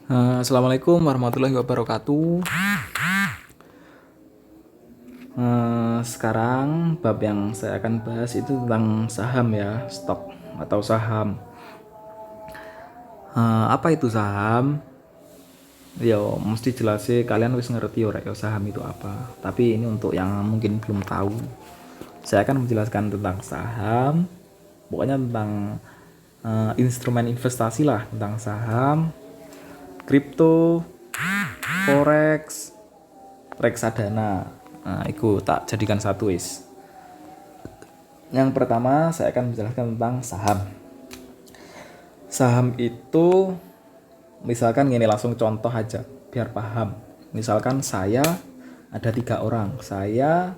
Assalamualaikum warahmatullahi wabarakatuh. Sekarang bab yang saya akan bahas itu tentang saham ya, stok atau saham. Apa itu saham? Yo, mesti jelas sih kalian wis ngerti ora ya saham itu apa. Tapi ini untuk yang mungkin belum tahu. Saya akan menjelaskan tentang saham, pokoknya tentang instrumen investasi lah, tentang saham, kripto, forex, reksadana. Nah, itu tak jadikan satu is. Yang pertama saya akan menjelaskan tentang saham. Saham itu misalkan gini, langsung contoh aja biar paham. Misalkan saya ada 3 orang, saya,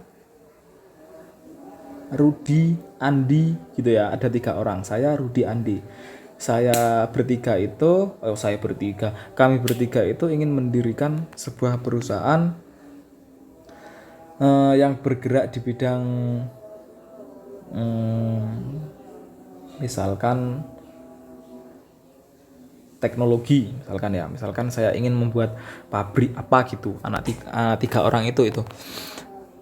Rudi, Andi gitu ya. Ada 3 orang, saya, Rudi, Andi. Kami bertiga itu ingin mendirikan sebuah perusahaan yang bergerak di bidang misalkan teknologi, misalkan saya ingin membuat pabrik apa gitu. Tiga orang itu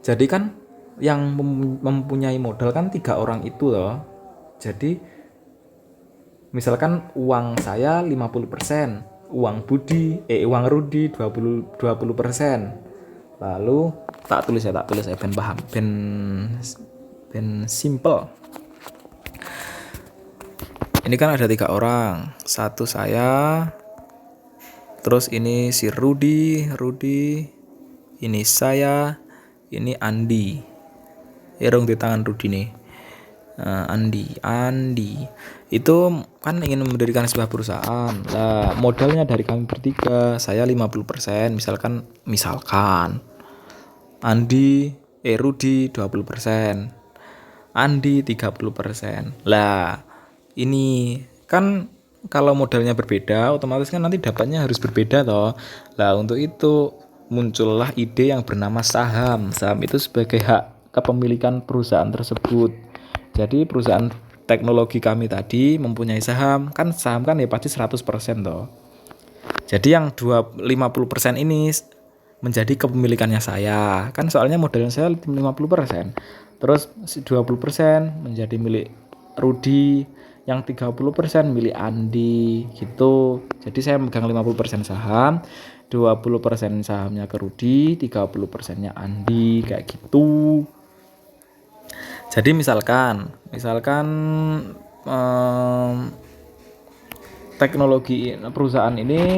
jadi kan yang mempunyai modal kan 3 orang itu loh. Jadi misalkan uang saya 50%, uang Rudi 20%. Lalu tak tulis ya ben paham, ben simple. Ini kan ada 3 orang, satu saya, terus ini si Rudi, ini saya, ini Andi. Irung di tangan Rudi nih. Andi itu kan ingin mendirikan sebuah perusahaan. Nah, modalnya dari kami bertiga, saya 50%, misalkan Rudi 20%, Andi 30%. Lah, ini kan kalau modalnya berbeda, otomatis kan nanti dapatnya harus berbeda toh. Lah, untuk itu muncullah ide yang bernama saham. Saham itu sebagai hak kepemilikan perusahaan tersebut. Jadi perusahaan teknologi kami tadi mempunyai saham. Kan saham kan ya pasti 100% toh. Jadi yang 50% ini menjadi kepemilikannya saya. Kan soalnya modalnya saya 50%. Terus 20% menjadi milik Rudi, yang 30% milik Andi gitu. Jadi saya megang 50% saham, 20% sahamnya ke Rudi, 30%-nya Andi, kayak gitu. Jadi misalkan teknologi perusahaan ini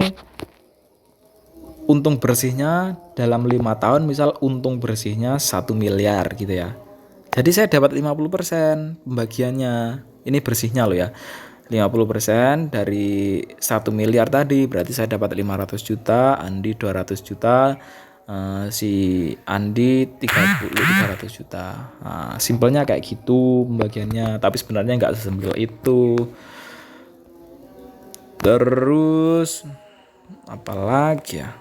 untung bersihnya dalam 5 tahun, misal untung bersihnya 1 miliar gitu ya. Jadi saya dapat 50% pembagiannya. Ini bersihnya loh ya. 50% dari 1 miliar tadi berarti saya dapat 500 juta, Andi 200 juta, si Andi 300 juta. Simpelnya kayak gitu pembagiannya, tapi sebenarnya nggak sesimpel itu. Terus apalagi ya?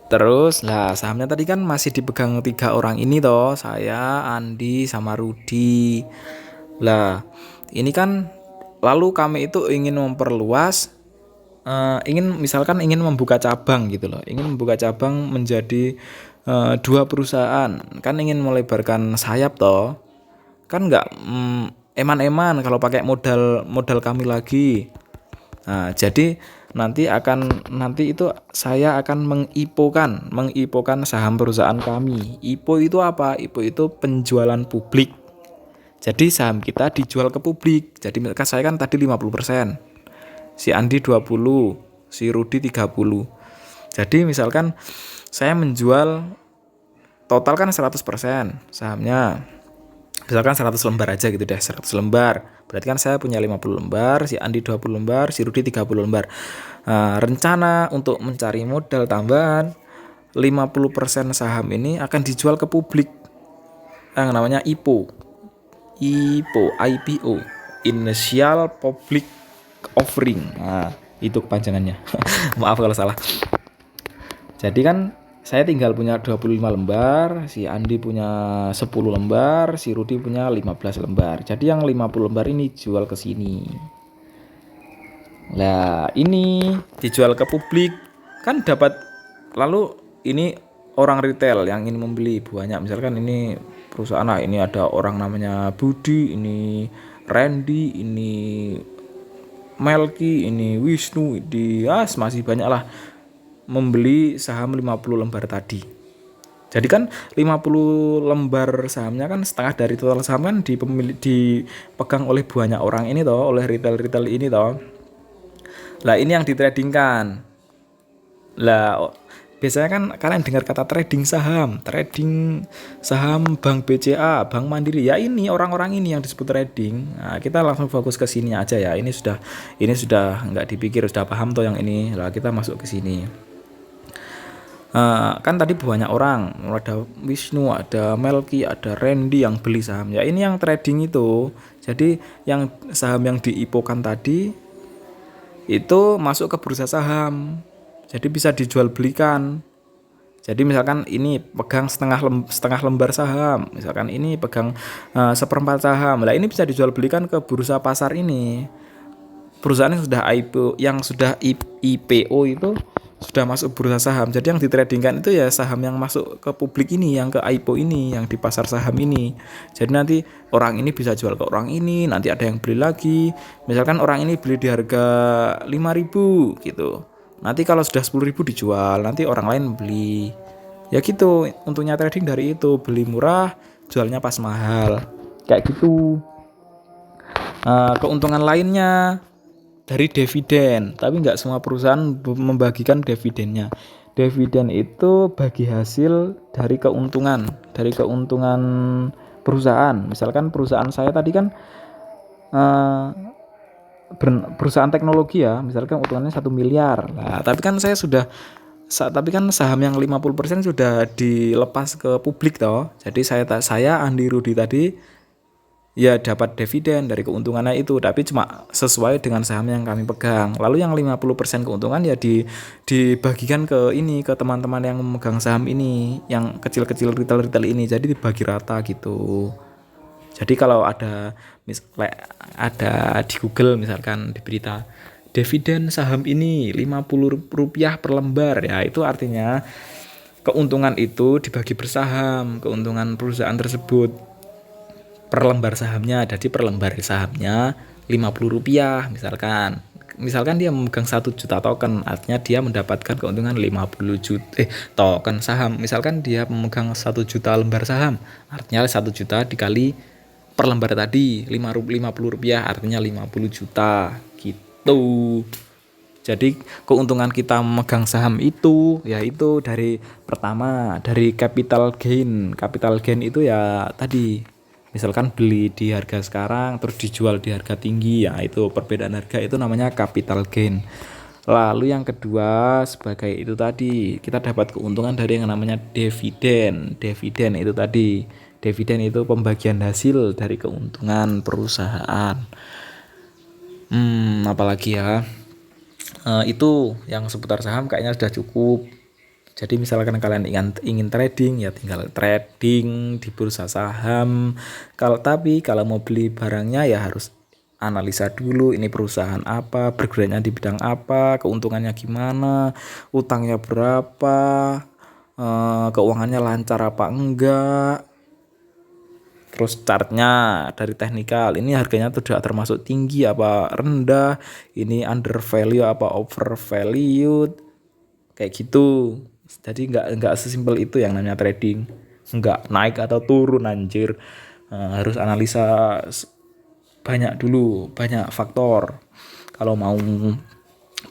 Terus lah sahamnya tadi kan masih dipegang 3 orang ini toh, saya, Andi, sama Rudi. Lah ini kan lalu kami itu ingin memperluas, ingin membuka cabang gitu loh, ingin membuka cabang menjadi 2 perusahaan, kan ingin melebarkan sayap toh, kan nggak eman-eman kalau pakai modal kami lagi. Nah, jadi nanti itu saya akan mengipokan saham perusahaan kami. IPO itu apa? IPO itu penjualan publik. Jadi saham kita dijual ke publik. Jadi mereka saya kan tadi 50%. Si Andi 20, si Rudi 30. Jadi misalkan saya menjual total kan 100% sahamnya. Misalkan 100 lembar aja gitu deh, 100 lembar. Berarti kan saya punya 50 lembar, si Andi 20 lembar, si Rudi 30 lembar. Rencana untuk mencari modal tambahan 50% saham ini akan dijual ke publik, yang namanya IPO. IPO, Initial Public Offering. Nah, itu kepanjangannya. Maaf kalau salah. Jadi kan saya tinggal punya 25 lembar, si Andi punya 10 lembar, si Rudi punya 15 lembar. Jadi yang 50 lembar ini jual ke sini. Lah ini dijual ke publik kan dapat, lalu ini orang retail yang ingin membeli banyak, misalkan ini perusahaan, nah ini ada orang namanya Budi, ini Randy, ini Melki, ini Wisnu, di masih banyak lah, membeli saham 50 lembar tadi. Jadi kan 50 lembar sahamnya kan setengah dari total saham kan dipegang oleh banyak orang ini toh, oleh retail-retail ini toh. Lah ini yang ditradingkan. Lah biasanya kan kalian dengar kata trading saham Bank BCA, Bank Mandiri. Ya ini orang-orang ini yang disebut trading. Nah, kita langsung fokus ke sini aja ya. Ini sudah nggak dipikir, sudah paham toh yang ini. Lah kita masuk ke sini. Kan tadi banyak orang, ada Wisnu, ada Melki, ada Randy yang beli saham. Ya ini yang trading itu. Jadi yang saham yang diipokan tadi itu masuk ke bursa saham. Jadi bisa dijual belikan. Jadi misalkan ini pegang setengah lembar saham, misalkan ini pegang seperempat saham. Lah ini bisa dijual belikan ke bursa pasar ini. Perusahaan yang sudah IPO itu sudah masuk bursa saham. Jadi yang ditradingkan itu ya saham yang masuk ke publik ini, yang ke IPO ini, yang di pasar saham ini. Jadi nanti orang ini bisa jual ke orang ini, nanti ada yang beli lagi. Misalkan orang ini beli di harga 5.000 gitu. Nanti kalau sudah 10.000 dijual, nanti orang lain beli. Ya gitu, untungnya trading dari itu, beli murah, jualnya pas mahal. Kayak gitu. Keuntungan lainnya dari dividen, tapi nggak semua perusahaan membagikan dividennya. Dividen itu bagi hasil dari keuntungan perusahaan. Misalkan perusahaan saya tadi kan perusahaan teknologi ya, misalkan keuntungannya 1 miliar. Nah, tapi kan saham yang 50% sudah dilepas ke publik toh. Jadi saya Andi Rudi tadi ya dapat dividen dari keuntungannya itu, tapi cuma sesuai dengan saham yang kami pegang. Lalu yang 50% keuntungan ya dibagikan ke teman-teman yang memegang saham ini, yang kecil-kecil retail-retail ini. Jadi dibagi rata gitu. Jadi kalau ada di Google misalkan di berita dividen saham ini Rp50 per lembar, ya itu artinya keuntungan itu dibagi bersaham, keuntungan perusahaan tersebut per lembar sahamnya. Jadi per lembar sahamnya Rp50 misalkan dia memegang 1 juta token, artinya dia mendapatkan keuntungan 50 juta token saham. Misalkan dia memegang 1 juta lembar saham, artinya 1 juta dikali per lembar tadi Rp50, artinya 50 juta gitu. Jadi keuntungan kita memegang saham itu yaitu dari capital gain. Capital gain itu ya tadi, misalkan beli di harga sekarang terus dijual di harga tinggi, ya itu perbedaan harga, itu namanya capital gain. Lalu yang kedua, sebagai itu tadi kita dapat keuntungan dari yang namanya dividen. Dividen itu pembagian hasil dari keuntungan perusahaan. Apalagi ya, itu yang seputar saham kayaknya sudah cukup. Jadi misalkan kalian ingin trading, ya tinggal trading di bursa saham. Kalau mau beli barangnya ya harus analisa dulu, ini perusahaan apa, bergeraknya di bidang apa, keuntungannya gimana, utangnya berapa, keuangannya lancar apa enggak. Terus chartnya dari teknikal, ini harganya tidak termasuk tinggi apa rendah, ini under value apa over valued, kayak gitu. Jadi nggak sesimpel itu yang namanya trading, nggak naik atau turun anjir. Harus analisa banyak faktor. Kalau mau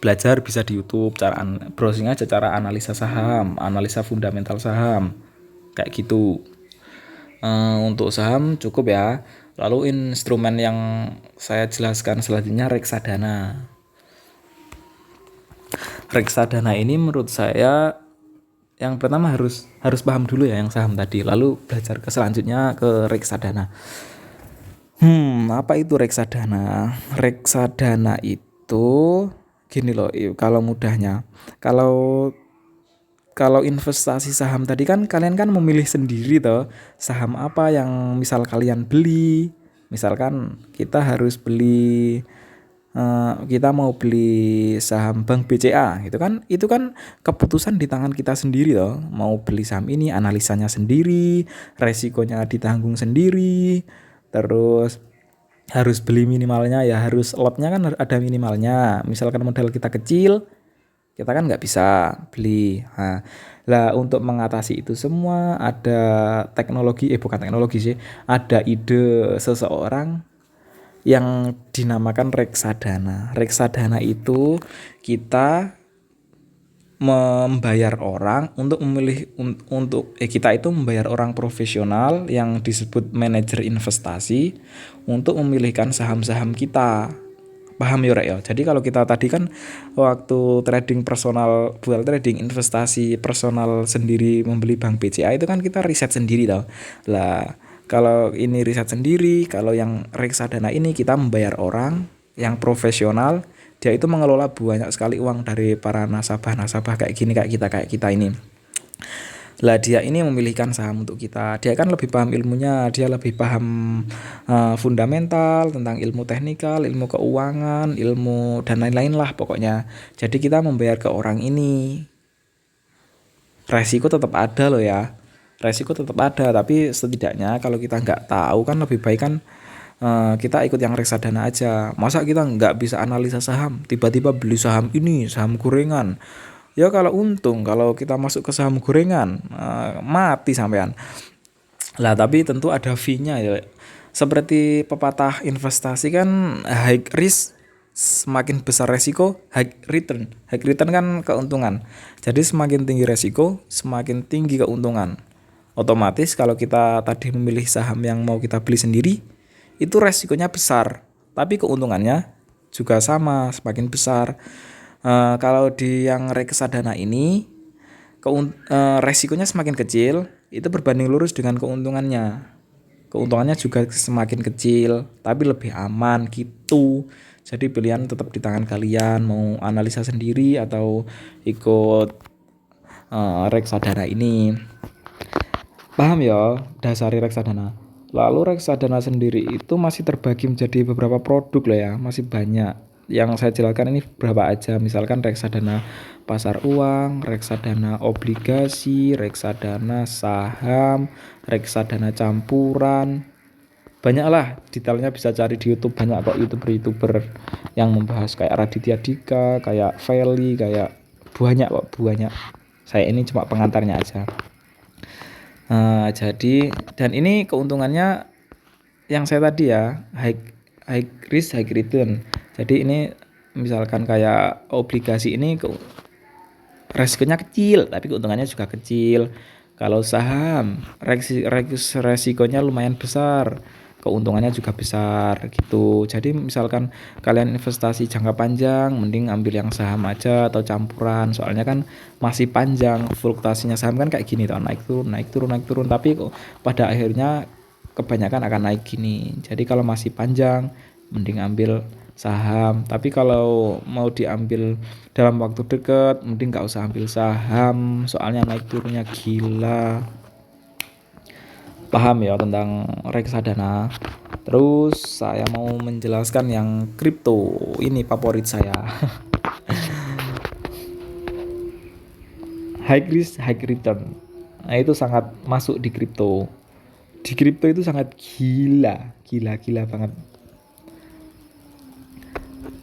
belajar bisa di YouTube, browsing aja cara analisa saham, analisa fundamental saham, kayak gitu. Untuk saham cukup ya. Lalu instrumen yang saya jelaskan selanjutnya reksadana. Reksadana ini menurut saya yang pertama harus paham dulu ya yang saham tadi, lalu belajar ke selanjutnya ke reksadana. Apa itu reksadana? Reksadana itu gini loh, kalau mudahnya, kalau investasi saham tadi kan kalian kan memilih sendiri toh saham apa yang misal kalian beli. Misalkan kita harus beli kita mau beli saham Bank BCA itu kan keputusan di tangan kita sendiri loh. Mau beli saham ini analisanya sendiri, resikonya ditanggung sendiri, terus harus beli minimalnya ya, harus lotnya kan ada minimalnya. Misalkan modal kita kecil, kita kan nggak bisa beli. Nah, lah untuk mengatasi itu semua ada teknologi, bukan teknologi sih, ada ide seseorang yang dinamakan reksadana. Reksadana itu kita membayar orang untuk memilih kita itu membayar orang profesional yang disebut manajer investasi untuk memilihkan saham-saham kita. Paham ya Rek ya? Jadi kalau kita tadi kan waktu trading personal, buat trading investasi personal sendiri membeli bank BCA itu kan kita riset sendiri tau. Lah kalau ini riset sendiri, kalau yang reksadana ini kita membayar orang yang profesional, dia itu mengelola banyak sekali uang dari para nasabah-nasabah kayak kita ini. Lah dia ini memilihkan saham untuk kita. Dia kan lebih paham ilmunya, dia lebih paham fundamental tentang ilmu teknikal, ilmu keuangan, ilmu dan lain-lain lah pokoknya. Jadi kita membayar ke orang ini. Resiko tetap ada loh ya. Resiko tetap ada, tapi setidaknya kalau kita nggak tahu kan lebih baik kan kita ikut yang reksadana aja. Masa kita nggak bisa analisa saham, tiba-tiba beli saham ini, saham gorengan. Ya kalau untung, kalau kita masuk ke saham gorengan, mati sampean. Lah tapi tentu ada fee-nya ya. Seperti pepatah investasi kan, high risk semakin besar resiko, high return. High return kan keuntungan. Jadi semakin tinggi resiko, semakin tinggi keuntungan. Otomatis kalau kita tadi memilih saham yang mau kita beli sendiri, itu resikonya besar, tapi keuntungannya juga sama, semakin besar. Kalau di yang reksadana ini resikonya semakin kecil, itu berbanding lurus dengan keuntungannya. Keuntungannya juga semakin kecil, tapi lebih aman gitu. Jadi pilihan tetap di tangan kalian, mau analisa sendiri atau ikut reksadana ini. Paham ya dasari reksadana. Lalu reksadana sendiri itu masih terbagi menjadi beberapa produk loh ya, masih banyak. Yang saya jelaskan ini berapa aja, misalkan reksadana pasar uang, reksadana obligasi, reksadana saham, reksadana campuran. Banyak lah, detailnya bisa cari di YouTube, banyak kok YouTuber-YouTuber yang membahas kayak Raditya Dika, kayak Feli, kayak banyak kok, banyak. Saya ini cuma pengantarnya aja. Jadi dan ini keuntungannya yang saya tadi ya, high risk high return. Jadi ini misalkan kayak obligasi ini resikonya kecil tapi keuntungannya juga kecil. Kalau saham resikonya lumayan besar, keuntungannya juga besar gitu. Jadi misalkan kalian investasi jangka panjang, mending ambil yang saham aja atau campuran. Soalnya kan masih panjang, fluktuasinya saham kan kayak gini, naik turun, naik turun, naik turun. Tapi kok pada akhirnya kebanyakan akan naik gini. Jadi kalau masih panjang, mending ambil saham. Tapi kalau mau diambil dalam waktu dekat, mending nggak usah ambil saham, soalnya naik turunnya gila. Paham ya tentang reksadana. Terus saya mau menjelaskan yang kripto. Ini favorit saya. High risk, high return. Nah, itu sangat masuk di kripto. Di kripto itu sangat gila banget.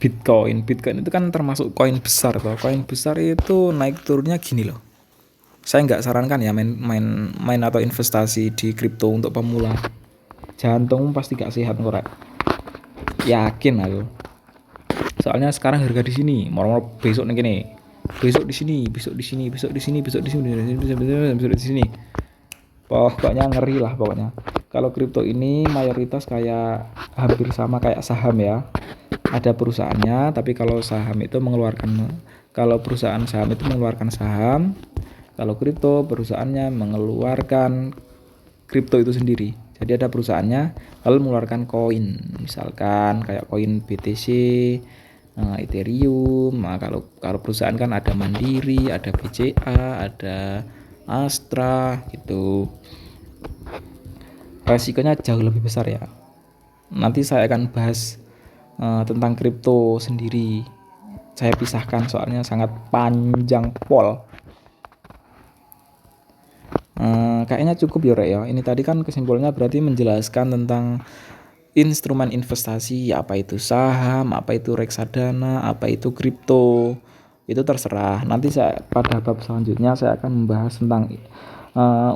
Bitcoin itu kan termasuk koin besar toh. Koin besar itu naik turunnya gini loh. Saya nggak sarankan ya main atau investasi di kripto untuk pemula. Jantung pasti gak sehat korek. Yakin aku. Soalnya sekarang harga di sini, moro-moro besok nih gini. Besok di sini, besok di sini, besok di sini, besok di sini, besok di sini. Pokoknya ngeri lah pokoknya. Kalau kripto ini mayoritas kayak hampir sama kayak saham ya. Ada perusahaannya, tapi kalau perusahaan saham itu mengeluarkan saham, kalau kripto perusahaannya mengeluarkan kripto itu sendiri. Jadi ada perusahaannya lalu mengeluarkan koin, misalkan kayak koin BTC, Ethereum. Nah, kalau perusahaan kan ada Mandiri, ada BCA, ada Astra gitu. Resikonya jauh lebih besar ya. Nanti saya akan bahas tentang kripto sendiri. Saya pisahkan soalnya sangat panjang pol. Kayaknya cukup ya Rek ya. Ini tadi kan kesimpulannya berarti menjelaskan tentang instrumen investasi, apa itu saham, apa itu reksadana, apa itu kripto. Itu terserah. Nanti saya pada bab selanjutnya saya akan membahas tentang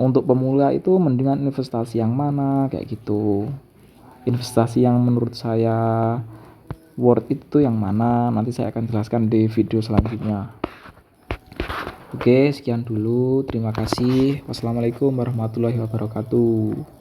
untuk pemula itu mendingan investasi yang mana kayak gitu. Investasi yang menurut saya worth it itu yang mana, nanti saya akan jelaskan di video selanjutnya. Oke, sekian dulu. Terima kasih. Wassalamualaikum warahmatullahi wabarakatuh.